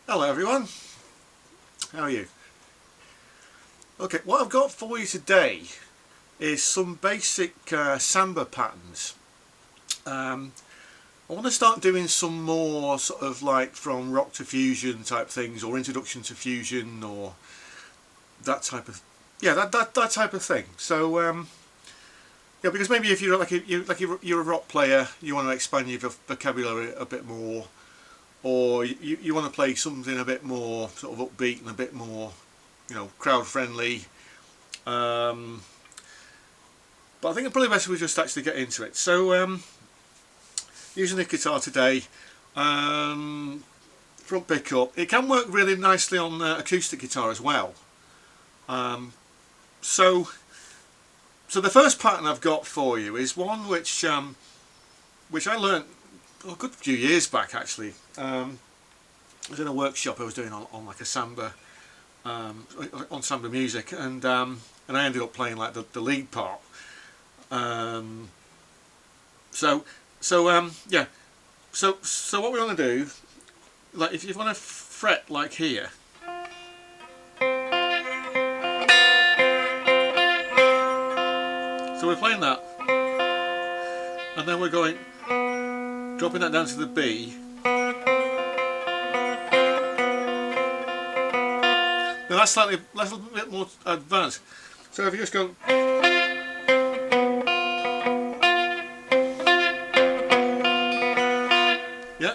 Hello everyone, how are you? Okay, what I've got for you today is some basic samba patterns. I want to start doing some more sort of like from rock to fusion type things, or introduction to fusion, or that type of that type of thing. So yeah, because maybe if you're you're a rock player, you want to expand your vocabulary a bit more, or you want to play something a bit more sort of upbeat and a bit more, crowd friendly. Um, but I think probably best we just actually get into it. So using the guitar today, front pickup. It can work really nicely on acoustic guitar as well. Um, so so the first pattern I've got for you is one which I learnt a good few years back actually. I was in a workshop I was doing on like a samba, on samba music, and I ended up playing like the lead part. Um, so yeah. So what we want to do, like if you want to fret like here, so we're playing that, and then we're going dropping that down to the B. Now that's a little bit more advanced. So if you just go, yeah,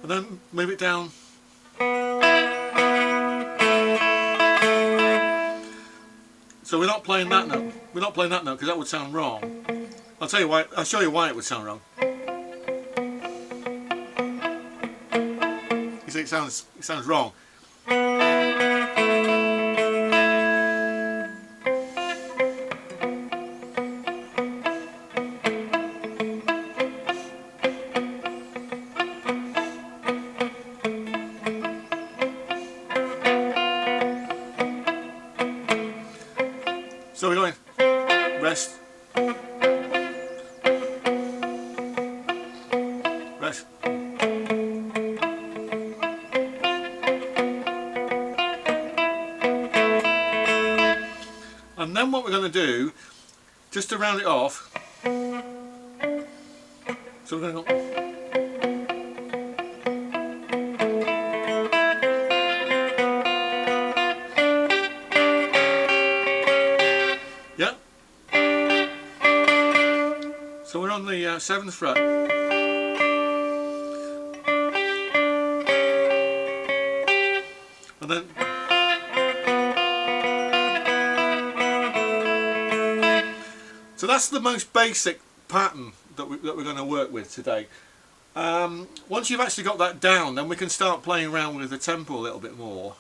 and then move it down. So we're not playing that note. We're not playing that note because that would sound wrong. I'll tell you why. I'll show you why it would sound wrong. You see, it sounds wrong. So we're going rest, rest. And then what we're going to do, just to round it off, so we're going to go, yeah. So we're on the 7th fret. And then so that's the most basic pattern that we're going to work with today. Once you've actually got that down, then we can start playing around with the tempo a little bit more.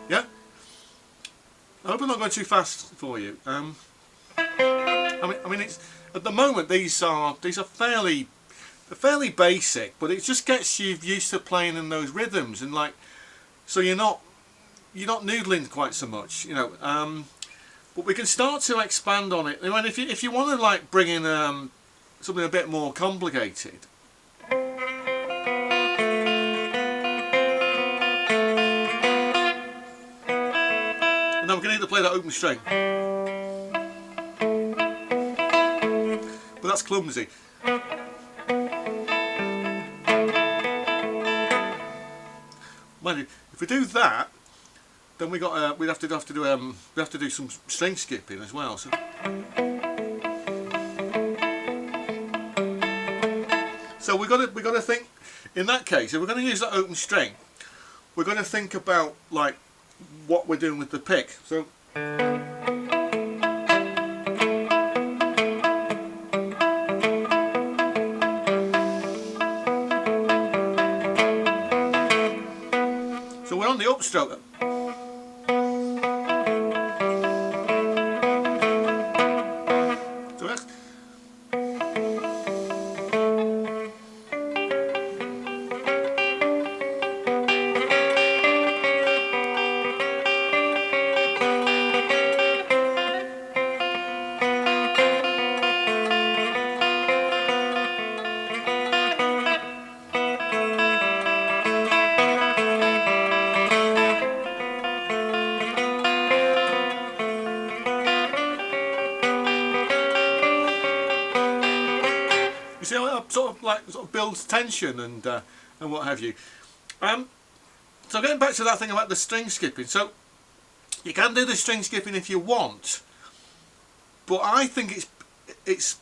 Yeah, I hope I'm not going too fast for you. I mean, it's at the moment these are fairly basic, but it just gets you used to playing in those rhythms, and like, so you're not noodling quite so much, But we can start to expand on it. I mean, if you want to like bring in something a bit more complicated. And then we can either play that open string, but that's clumsy. Mind you, if we do that, then we'd have to do some string skipping as well. So we got to think. In that case, if we're going to use that open string, we're going to think about like what we're doing with the pick. So we're on the upstroke. like sort of builds tension and what have you. So getting back to that thing about the string skipping, so you can do the string skipping if you want, but I think it's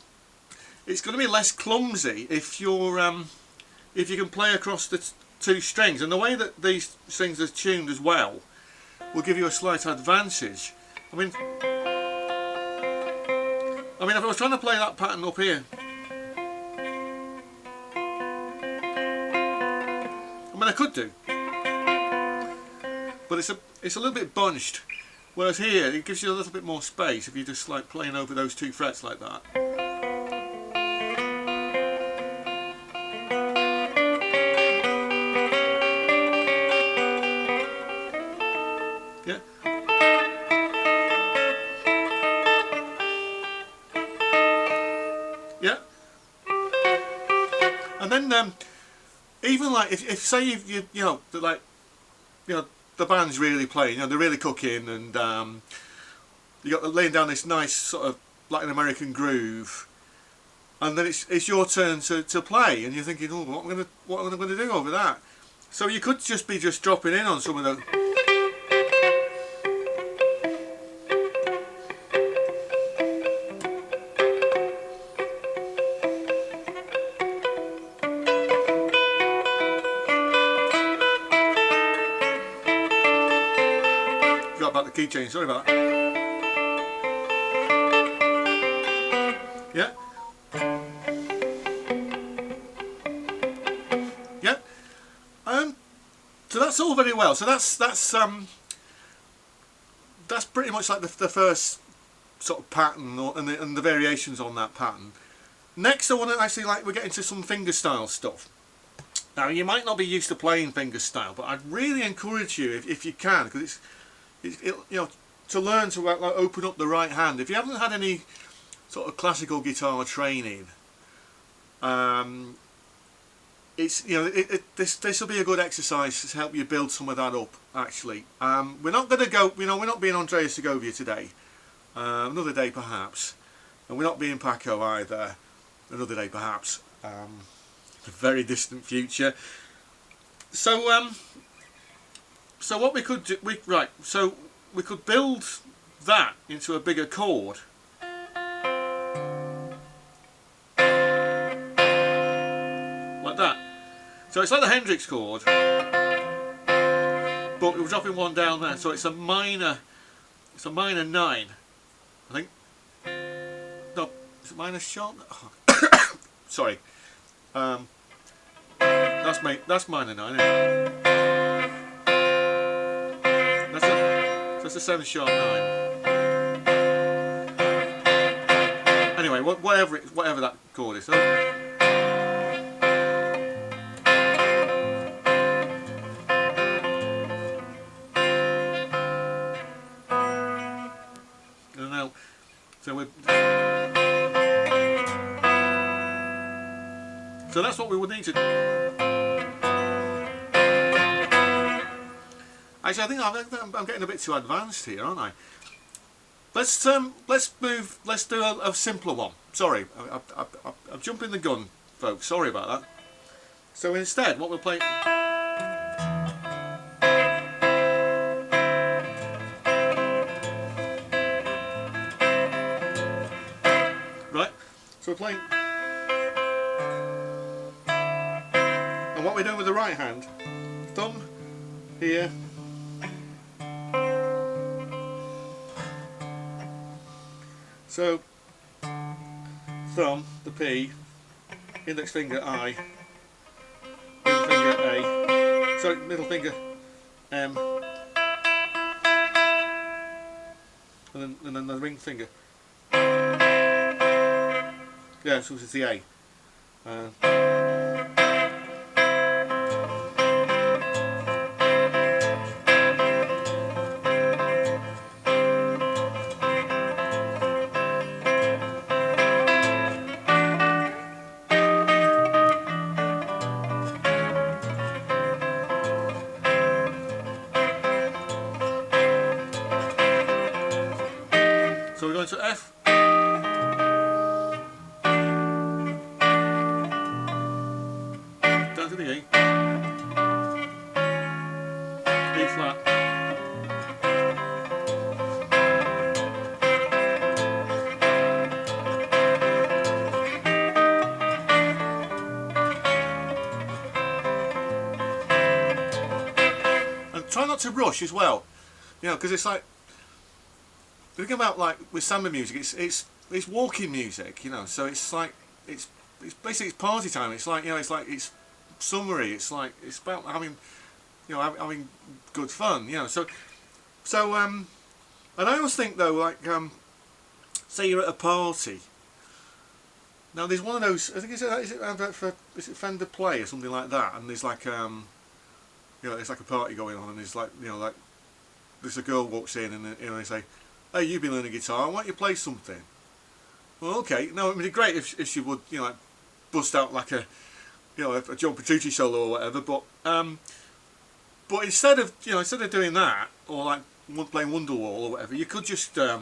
going to be less clumsy if if you can play across the two strings, and the way that these strings are tuned as well will give you a slight advantage. I mean, if I was trying to play that pattern up here, I mean I could do, but it's a little bit bunched. Whereas here it gives you a little bit more space if you're just like playing over those two frets like that. Yeah. Yeah. And then even like if say you know like the band's really playing, they're really cooking, and you got laying down this nice sort of Latin American groove, and then it's your turn to play, and you're thinking, oh, what am I going to do over that? So you could just be dropping in on some of those. About the key change, sorry about that. Yeah. Yeah. So that's all very well. So that's pretty much like the first sort of pattern, and the variations on that pattern. Next, I want to actually we're getting to some fingerstyle stuff. Now, you might not be used to playing fingerstyle, but I'd really encourage you if you can, because to learn to like open up the right hand. If you haven't had any sort of classical guitar training, this will be a good exercise to help you build some of that up. Actually, we're not going to go. We're not being Andrea Segovia today. Another day perhaps, and we're not being Paco either. Another day perhaps. A very distant future. So so what we could do, so we could build that into a bigger chord. Like that. So it's like the Hendrix chord, but we're dropping one down there, so it's a minor 9, I think. No, is it minor sharp? Oh. Sorry. That's minor 9, isn't it? That's a 7 sharp 9. Anyway, whatever that chord is. So, so that's what we would need to do. Actually, I think I'm getting a bit too advanced here, aren't I? Let's do a simpler one. Sorry, I'm jumping the gun, folks. Sorry about that. So instead, what we'll play. Right. So we're playing. And what we're doing with the right hand, thumb here. So, thumb, the P, index finger I, middle finger A, sorry, middle finger M, and then the ring finger. Yeah, so it's the A. So we're going to F. flat. And try not to rush as well, you know, because it's like, the thing about like with Samba music, it's walking music, you know, so it's like it's basically it's party time. It's like, you know, it's summery. It's like it's about having, you know, having good fun, you know. And I always think though, like say you're at a party. Now there's one of those. I think is it Fender Play or something like that, and there's like you know, it's like a party going on, and there's like, you know, like there's a girl walks in, and you know, they say, "Hey, you've been learning guitar. Why don't you play something?" Well, okay. No, it'd be great if she would, you know, like bust out like a, you know, a John Petrucci solo or whatever. But instead of, you know, instead of doing that, or like playing Wonderwall or whatever, you could just yeah.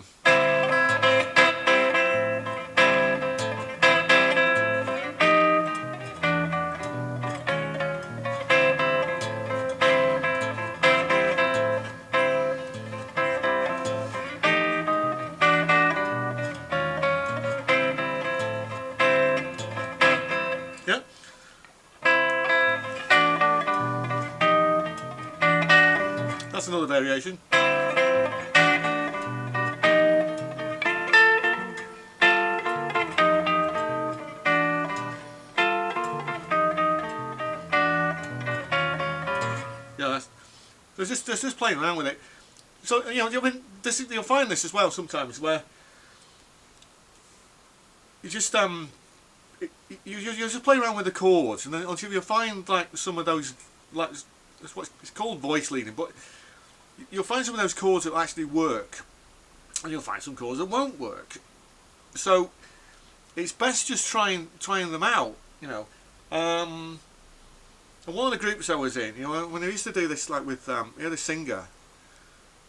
That's another variation. Yeah, there's just playing around with it. So, you know, you'll find this as well sometimes, where you just you just play around with the chords, and then until you'll find like some of those, like it's what it's called voice leading, but you'll find some of those chords that actually work, and you'll find some chords that won't work. So it's best just trying them out, you know. And one of the groups I was in, you know, when I used to do this, like with we had a singer,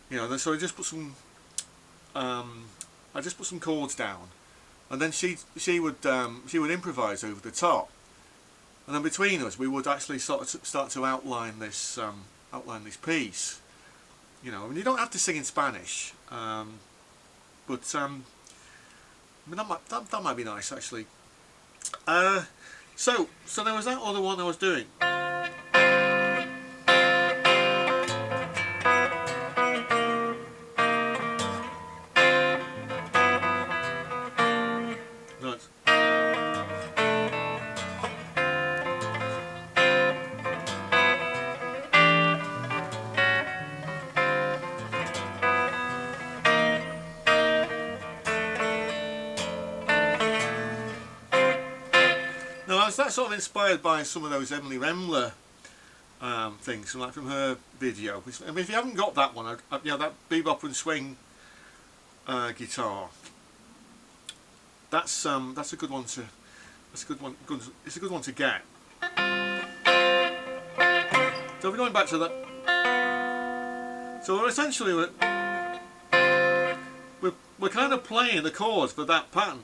you know, so I just put some chords down, and then she would improvise over the top, and then between us we would actually start to outline this piece, you know. And you don't have to sing in Spanish, but I mean, that might be nice actually. So there was that other one I was doing. Nice. Now I was that sort of inspired by some of those Emily Remler things, like from her video. I mean, if you haven't got that one, you know, that bebop and swing guitar. That's a good one to. It's a good one to get. So we're going back to that. So essentially we're kind of playing the chords for that pattern.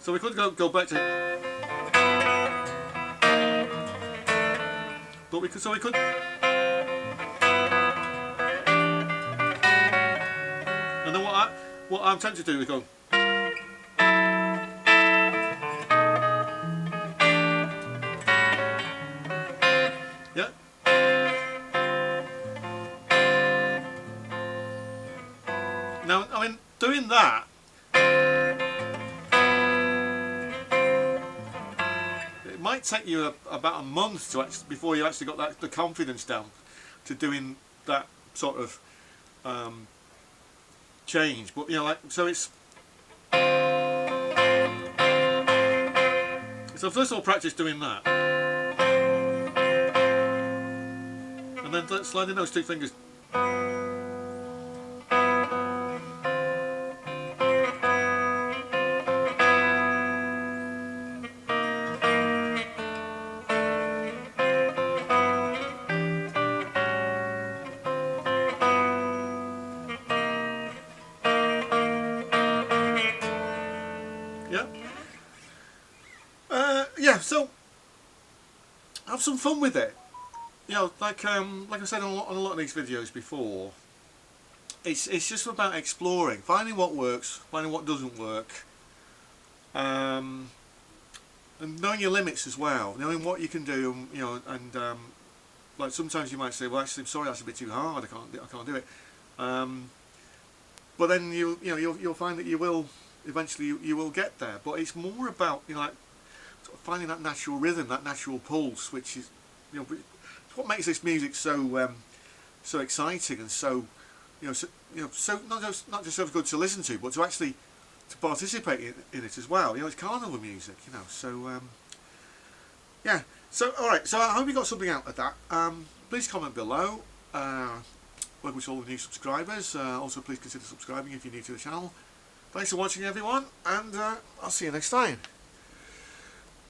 So we could go back to, but we could, and then what I'm tempted to do is go, yeah. Now, I mean, doing that, it might take you about a month to before you actually got the confidence down to doing that sort of change. But you know, like, so first of all, practice doing that, and then sliding those two fingers. yeah, so have some fun with it. You know, like I said on a lot of these videos before, it's just about exploring, finding what works, finding what doesn't work, and knowing your limits as well, knowing what you can do, you know, and like sometimes you might say, well, actually, I'm sorry, that's a bit too hard. I can't do it. But then you'll find that you will eventually you will get there. But it's more about, you know, like sort of finding that natural rhythm, that natural pulse, which is, you know, it's what makes this music so so exciting and so, so not just so good to listen to, but to actually to participate in it as well. You know, it's carnival music. You know, so yeah. So alright. So I hope you got something out of that. Please comment below. Welcome to all the new subscribers. Also, please consider subscribing if you're new to the channel. Thanks for watching, everyone, and I'll see you next time.